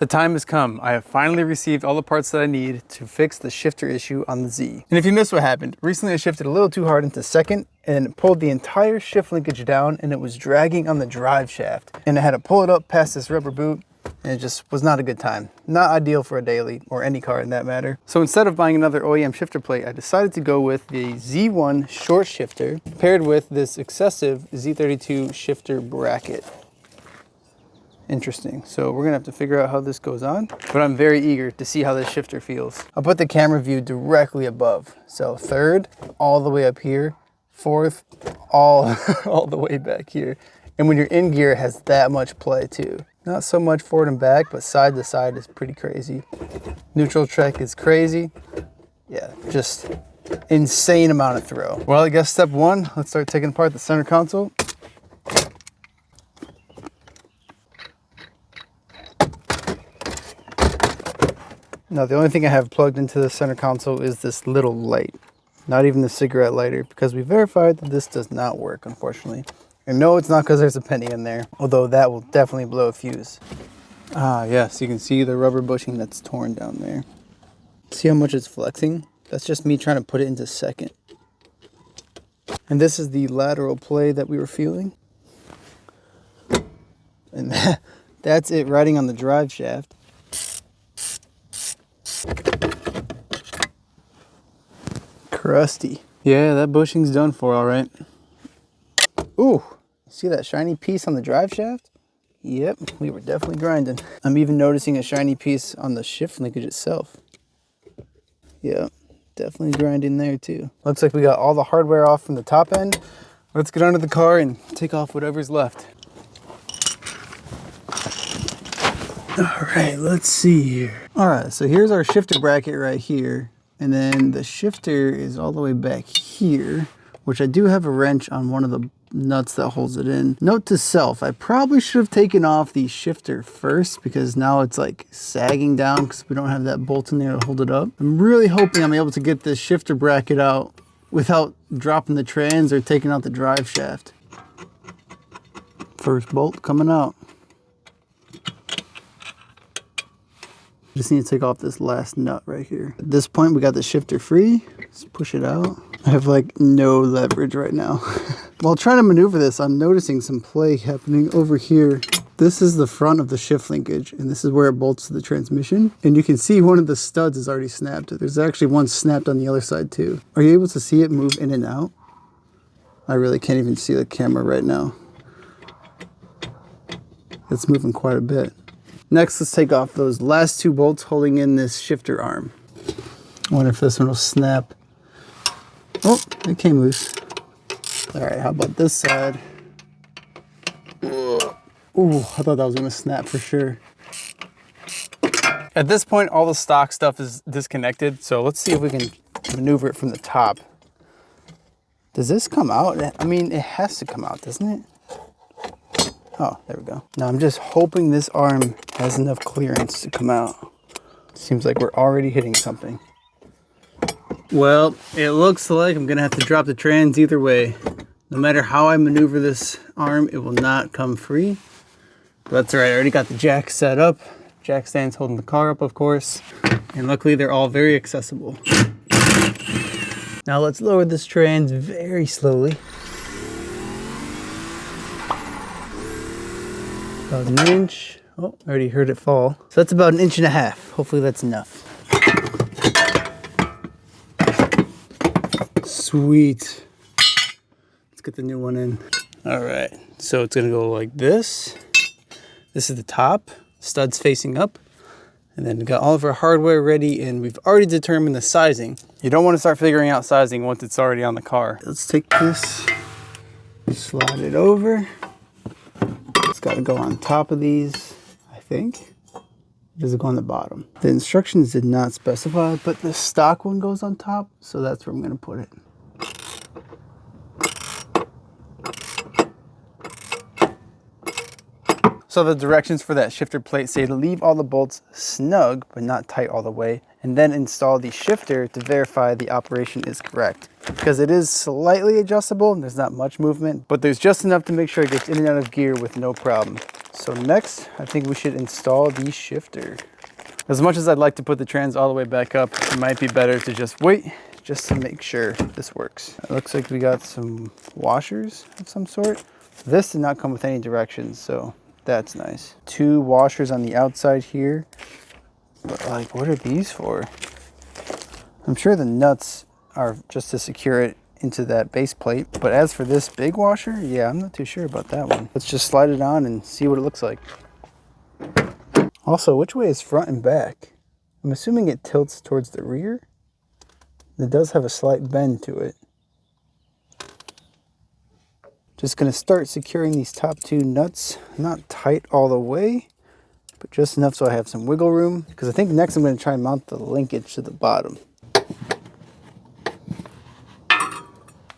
The time has come. I have finally received all the parts that I need to fix the shifter issue on the Z. And if you missed what happened, recently I shifted a little too hard into second and pulled the entire shift linkage down, and it was dragging on the drive shaft. And I had to pull it up past this rubber boot, and it just was not a good time. Not ideal for a daily or any car in that matter. So instead of buying another OEM shifter plate, I decided to go with the Z1 short shifter paired with this excessive Z32 shifter bracket. Interesting. So we're gonna have to figure out how this goes on, but I'm very eager to see how this shifter feels. I'll put the camera view directly above. So third, all the way up here. Fourth, all the way back here. And when you're in gear, it has that much play too. Not so much forward and back, but side to side is pretty crazy. Neutral trek is crazy. Yeah, just insane amount of throw. Well, I guess step one, let's start taking apart the center console. Now, the only thing I have plugged into the center console is this little light, not even the cigarette lighter, because we verified that this does not work, unfortunately. And no, it's not because there's a penny in there, although that will definitely blow a fuse. Ah, yes, you can see the rubber bushing that's torn down there. See how much it's flexing? That's just me trying to put it into second. And this is the lateral play that we were feeling. And that's it riding on the drive shaft. Crusty. Yeah, that bushing's done for, all right. Ooh, see that shiny piece on the drive shaft? Yep, we were definitely grinding. I'm even noticing a shiny piece on the shift linkage itself. Yep, definitely grinding there too. Looks like we got all the hardware off from the top end. Let's get under the car and take off whatever's left. All right, let's see here. All right, so here's our shifter bracket right here. And then the shifter is all the way back here, which I do have a wrench on one of the nuts that holds it in. Note to self, I probably should have taken off the shifter first because now it's like sagging down because we don't have that bolt in there to hold it up. I'm really hoping I'm able to get this shifter bracket out without dropping the trans or taking out the drive shaft. First bolt coming out. Just need to take off this last nut right here. At this point, we got the shifter free. Let's push it out. I have like no leverage right now. While trying to maneuver this, I'm noticing some play happening over here. This is the front of the shift linkage, and this is where it bolts to the transmission. And you can see one of the studs is already snapped. There's actually one snapped on the other side too. Are you able to see it move in and out? I really can't even see the camera right now. It's moving quite a bit. Next, let's take off those last two bolts holding in this shifter arm. I wonder if this one will snap. Oh, it came loose. All right, how about this side? Ooh, I thought that was gonna snap for sure. At this point, all the stock stuff is disconnected, so let's see if we can maneuver it from the top. Does this come out? I mean, it has to come out, doesn't it? Oh, there we go. Now I'm just hoping this arm has enough clearance to come out. Seems like we're already hitting something. Well, it looks like I'm gonna have to drop the trans either way. No matter how I maneuver this arm, it will not come free. But that's all right, I already got the jack set up. Jack stands holding the car up, of course. And luckily they're all very accessible. Now let's lower this trans very slowly. About an inch. Oh, I already heard it fall. So that's about 1.5 inches. Hopefully that's enough. Sweet. Let's get the new one in. All right, so it's gonna go like this. This is the top, studs facing up. And then we got all of our hardware ready, and we've already determined the sizing. You don't want to start figuring out sizing once it's already on the car. Let's take this, slide it over. It's got to go on top of these, I think. Does it go on the bottom? The instructions did not specify, but the stock one goes on top, so that's where I'm going to put it. So the directions for that shifter plate say to leave all the bolts snug, but not tight all the way, and then install the shifter to verify the operation is correct. Because it is slightly adjustable and there's not much movement, but there's just enough to make sure it gets in and out of gear with no problem. So next, I think we should install the shifter. As much as I'd like to put the trans all the way back up, it might be better to just wait, just to make sure this works. It looks like we got some washers of some sort. This did not come with any directions, so that's nice. 2 washers on the outside here. But like, what are these for? I'm sure the nuts are just to secure it into that base plate. But as for this big washer, yeah, I'm not too sure about that one. Let's just slide it on and see what it looks like. Also, which way is front and back? I'm assuming it tilts towards the rear. It does have a slight bend to it. Just gonna start securing these top 2 nuts. Not tight all the way, but just enough so I have some wiggle room. Because I think next I'm gonna try and mount the linkage to the bottom.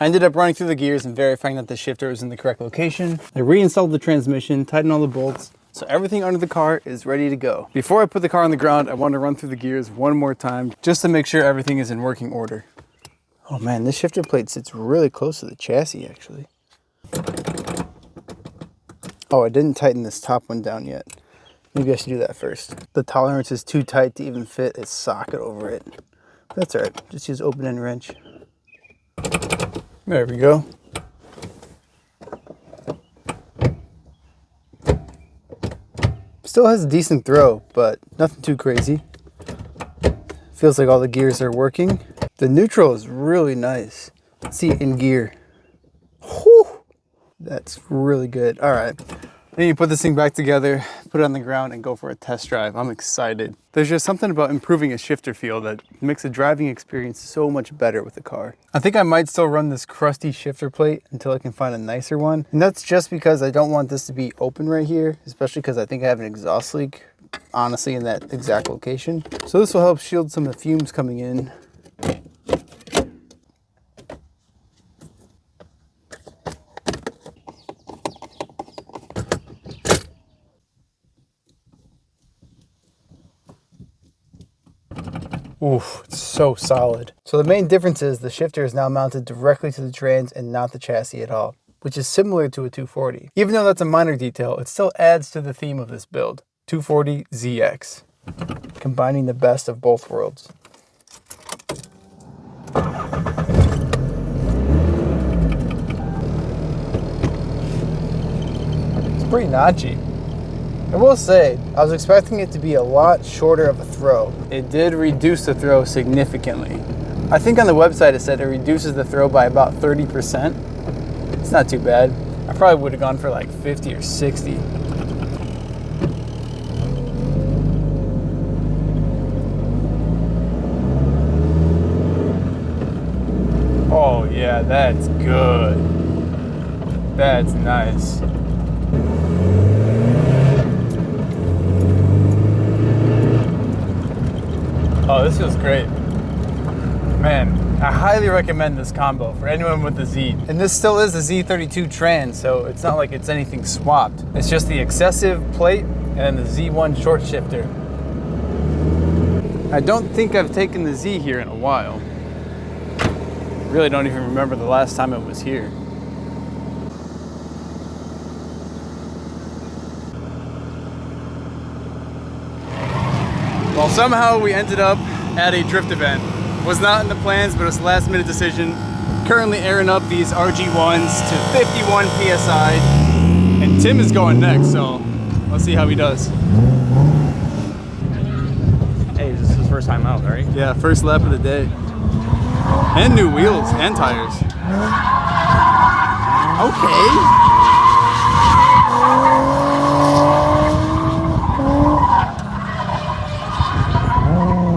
I ended up running through the gears and verifying that the shifter was in the correct location. I reinstalled the transmission, tightened all the bolts, so everything under the car is ready to go. Before I put the car on the ground, I want to run through the gears one more time, just to make sure everything is in working order. Oh man, this shifter plate sits really close to the chassis actually. Oh, I didn't tighten this top one down yet. Maybe I should do that first. The tolerance is too tight to even fit a socket over it. That's all right, just use open end wrench. There we go. Still has a decent throw, but nothing too crazy. Feels like all the gears are working. The neutral is really nice. Let's see it in gear. Whew, that's really good. All right. I need to put this thing back together, put it on the ground, and go for a test drive. I'm excited. There's just something about improving a shifter feel that makes the driving experience so much better with the car. I think I might still run this crusty shifter plate until I can find a nicer one. And that's just because I don't want this to be open right here, especially because I think I have an exhaust leak, honestly, in that exact location. So this will help shield some of the fumes coming in. Oof, it's so solid. So the main difference is the shifter is now mounted directly to the trans and not the chassis at all, which is similar to a 240. Even though that's a minor detail, it still adds to the theme of this build. 240 ZX, combining the best of both worlds. It's pretty notchy. I will say, I was expecting it to be a lot shorter of a throw. It did reduce the throw significantly. I think on the website it said it reduces the throw by about 30%. It's not too bad. I probably would have gone for like 50 or 60. Oh yeah, that's good. That's nice. Oh, this feels great. Man, I highly recommend this combo for anyone with the Z. And this still is the Z32 trans, so it's not like it's anything swapped. It's just the excessive plate and the Z1 short shifter. I don't think I've taken the Z here in a while. Really don't even remember the last time it was here. Well, somehow we ended up at a drift event. Was not in the plans, but it was a last minute decision. Currently airing up these RG1s to 51 PSI. And Tim is going next, so let's see how he does. Hey, this is his first time out, right? Yeah, first lap of the day. And new wheels and tires. Okay.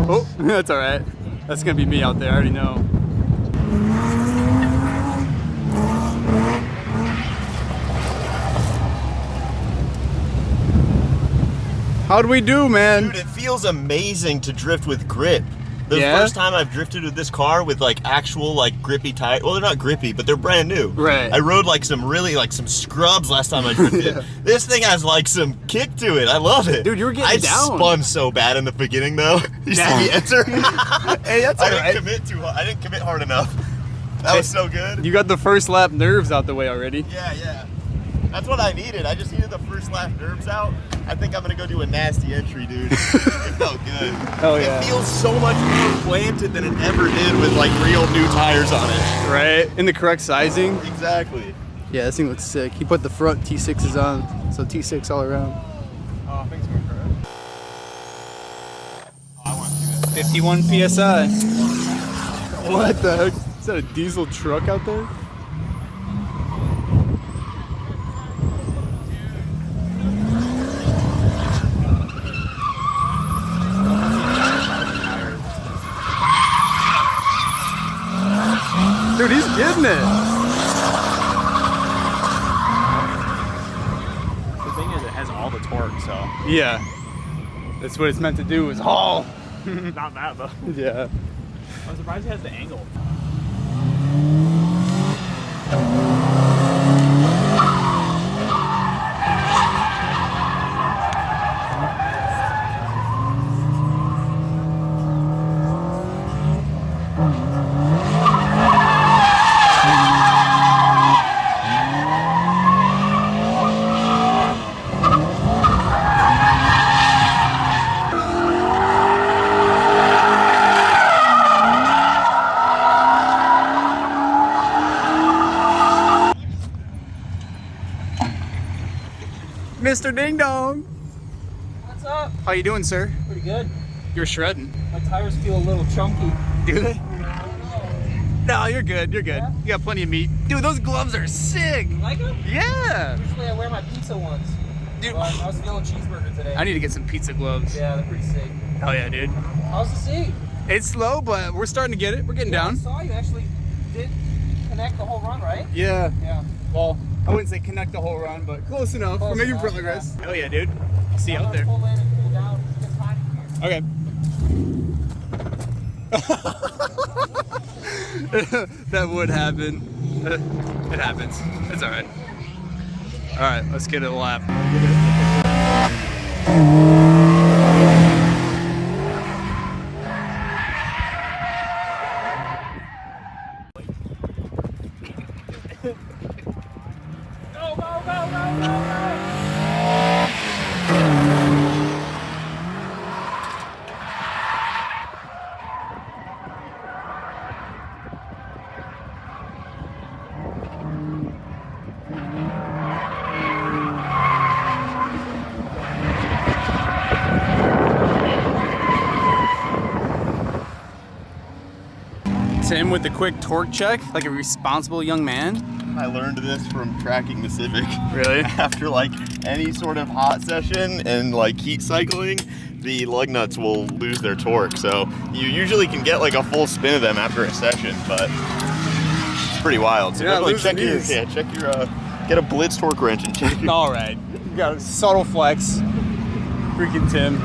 Oh, that's all right. That's gonna be me out there, I already know. How'd we do, man? Dude, it feels amazing to drift with grip. The first time I've drifted with this car with like actual like grippy tires. Well, they're not grippy, but they're brand new. Right. I rode like some really like some scrubs last time I drifted. Yeah. This thing has like some kick to it. I love it. Dude, you were getting down. I spun so bad in the beginning though. You see me enter? Hey, that's all right. I didn't commit too hard. I didn't commit hard enough. That was so good. You got the first lap nerves out the way already. Yeah, yeah. That's what I needed. I just needed the first lap nerves out. I think I'm gonna go do a nasty entry, dude. It felt good. Oh yeah. It feels so much more planted than it ever did with like real new tires on it. Right? In the correct sizing. Exactly. Yeah, this thing looks sick. He put the front T6s on, so T6 all around. Oh, thanks for correct. Oh, I want to see that. 51 PSI. What the heck? Is that a diesel truck out there? Dude, he's getting it. The thing is, it has all the torque, so. Yeah. That's what it's meant to do, is haul. Not that, though. Yeah. I'm surprised it has the angle. Mr. Ding Dong. What's up? How you doing, sir? Pretty good. You're shredding. My tires feel a little chunky. Do they? No, you're good. You're good. Yeah? You got plenty of meat. Dude, those gloves are sick. You like them? Yeah. Usually I wear my pizza ones. Dude, But I was feeling cheeseburger today. I need to get some pizza gloves. Yeah, they're pretty sick. Hell yeah, dude. How's the seat? It's slow, but we're starting to get it. We're getting I down. saw you actually did connect the whole run, right? Yeah. Yeah. Well, I wouldn't say connect the whole run, but close enough. Close We're making enough, progress. yeah. Hell yeah, dude. See you I'm out gonna there. pull in and cool down. It's hot in here. Okay. That would happen. It happens. It's all right. All right, let's get it a lap. Go, go, go, go, go, go! Tim with the quick torque check, like a responsible young man. I learned this from tracking the Civic. Really? After like any sort of hot session and like heat cycling, the lug nuts will lose their torque. So you usually can get like a full spin of them after a session, but it's pretty wild. So Yeah, definitely losing check your get a blitz torque wrench and check your All right. You got a subtle flex. Freaking Tim.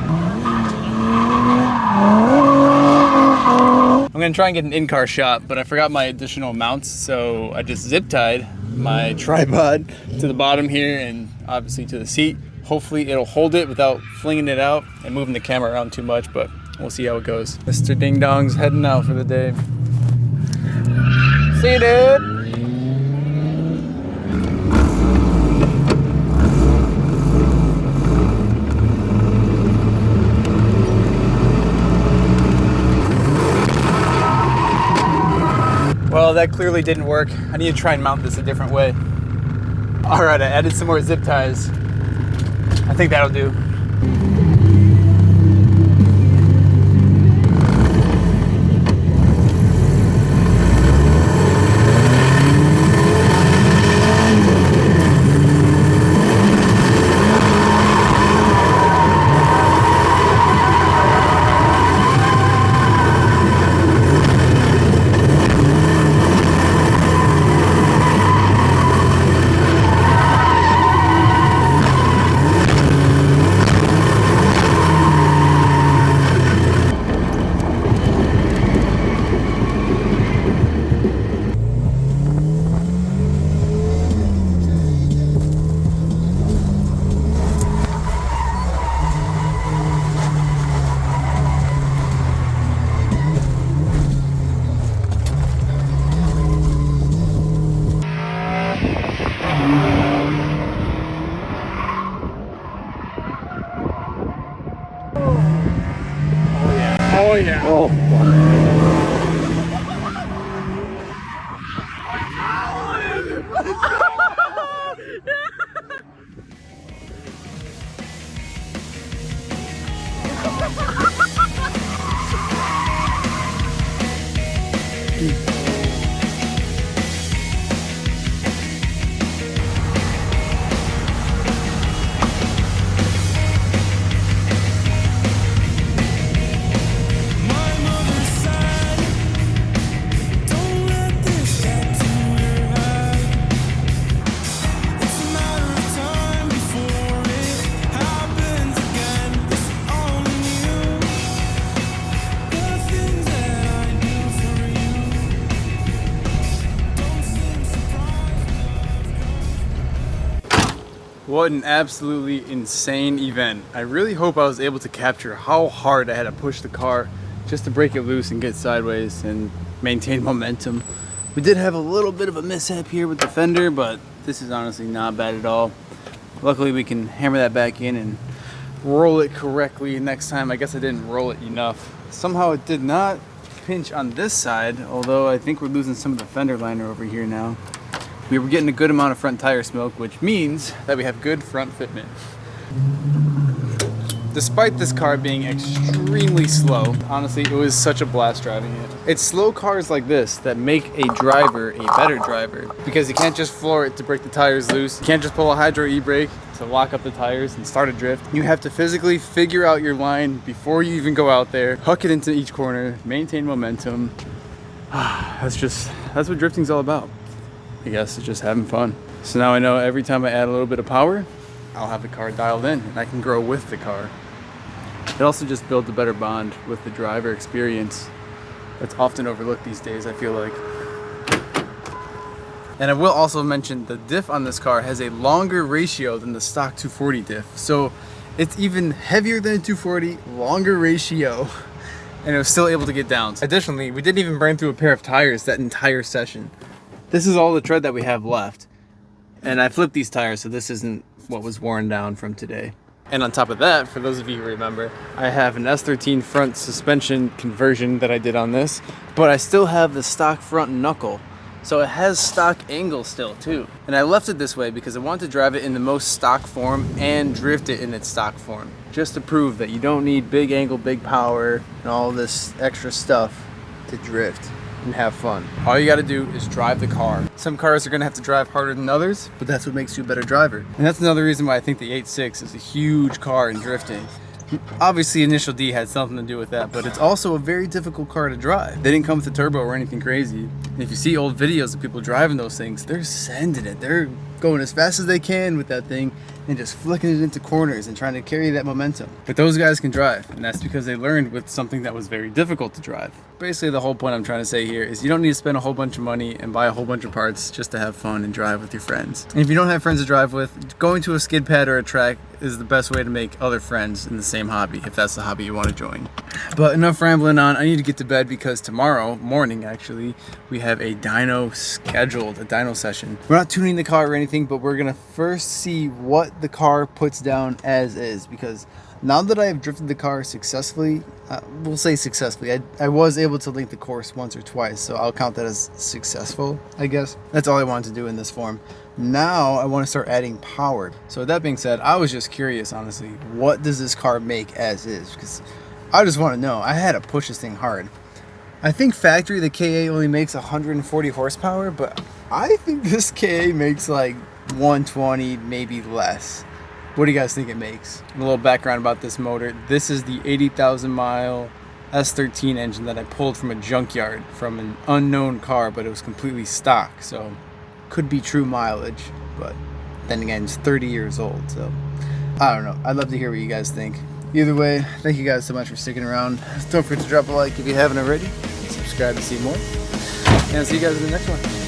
I'm gonna try and get an in-car shot, but I forgot my additional mounts, so I just zip tied my tripod to the bottom here and obviously to the seat. Hopefully it'll hold it without flinging it out and moving the camera around too much, but we'll see how it goes. Mr. Ding Dong's heading out for the day. See you, dude. Well, that clearly didn't work. I need to try and mount this a different way. All right, I added some more zip ties. I think that'll do. Oh yeah. Oh, What an absolutely insane event. I really hope I was able to capture how hard I had to push the car just to break it loose and get sideways and maintain momentum. We did have a little bit of a mishap here with the fender, but this is honestly not bad at all. Luckily we can hammer that back in and roll it correctly next time. I guess I didn't roll it enough. Somehow it did not pinch on this side, although I think we're losing some of the fender liner over here now. We were getting a good amount of front tire smoke, which means that we have good front fitment. Despite this car being extremely slow, honestly, it was such a blast driving it. It's slow cars like this that make a driver a better driver, because you can't just floor it to break the tires loose. You can't just pull a hydro e-brake to lock up the tires and start a drift. You have to physically figure out your line before you even go out there, huck it into each corner, maintain momentum. That's what drifting's all about. I guess it's just having fun. So now I know every time I add a little bit of power, I'll have the car dialed in and I can grow with the car. It also just builds a better bond with the driver experience that's often overlooked these days, I feel like. And I will also mention the diff on this car has a longer ratio than the stock 240 diff. So it's even heavier than a 240, longer ratio, and it was still able to get down. Additionally, we didn't even burn through a pair of tires that entire session. This is all the tread that we have left. And I flipped these tires, so this isn't what was worn down from today. And on top of that, for those of you who remember, I have an S13 front suspension conversion that I did on this, but I still have the stock front knuckle. So it has stock angle still too. And I left it this way because I wanted to drive it in the most stock form and drift it in its stock form, just to prove that you don't need big angle, big power, and all this extra stuff to drift and have fun. All you gotta do is drive the car. Some cars are gonna have to drive harder than others, but that's what makes you a better driver. And that's another reason why I think the 8.6 is a huge car in drifting. Obviously Initial D had something to do with that, but it's also a very difficult car to drive. They didn't come with a turbo or anything crazy. And if you see old videos of people driving those things, they're sending it. They're going as fast as they can with that thing and just flicking it into corners and trying to carry that momentum. But those guys can drive, and that's because they learned with something that was very difficult to drive. Basically, the whole point I'm trying to say here is you don't need to spend a whole bunch of money and buy a whole bunch of parts just to have fun and drive with your friends. And if you don't have friends to drive with, going to a skid pad or a track is the best way to make other friends in the same hobby, if that's the hobby you want to join. But enough rambling on. I need to get to bed because tomorrow morning, actually, we have a dyno scheduled, a dyno session. We're not tuning the car or anything, but we're gonna first see what the car puts down as is, because now that I have drifted the car successfully, we'll say successfully, I was able to link the course once or twice, so I'll count that as successful, I guess. That's all I wanted to do in this form. Now I want to start adding power. So with that being said, I was just curious, honestly, what does this car make as is? Because I just want to know. I had to push this thing hard. I think factory, the KA only makes 140 horsepower, but I think this KA makes like 120, maybe less. What do you guys think it makes? A little background about this motor. This is the 80,000 mile S13 engine that I pulled from a junkyard from an unknown car, but it was completely stock, so could be true mileage, but then again, it's 30 years old, so I don't know. I'd love to hear what you guys think. Either way, thank you guys so much for sticking around. Don't forget to drop a like if you haven't already. Subscribe to see more, and I'll see you guys in the next one.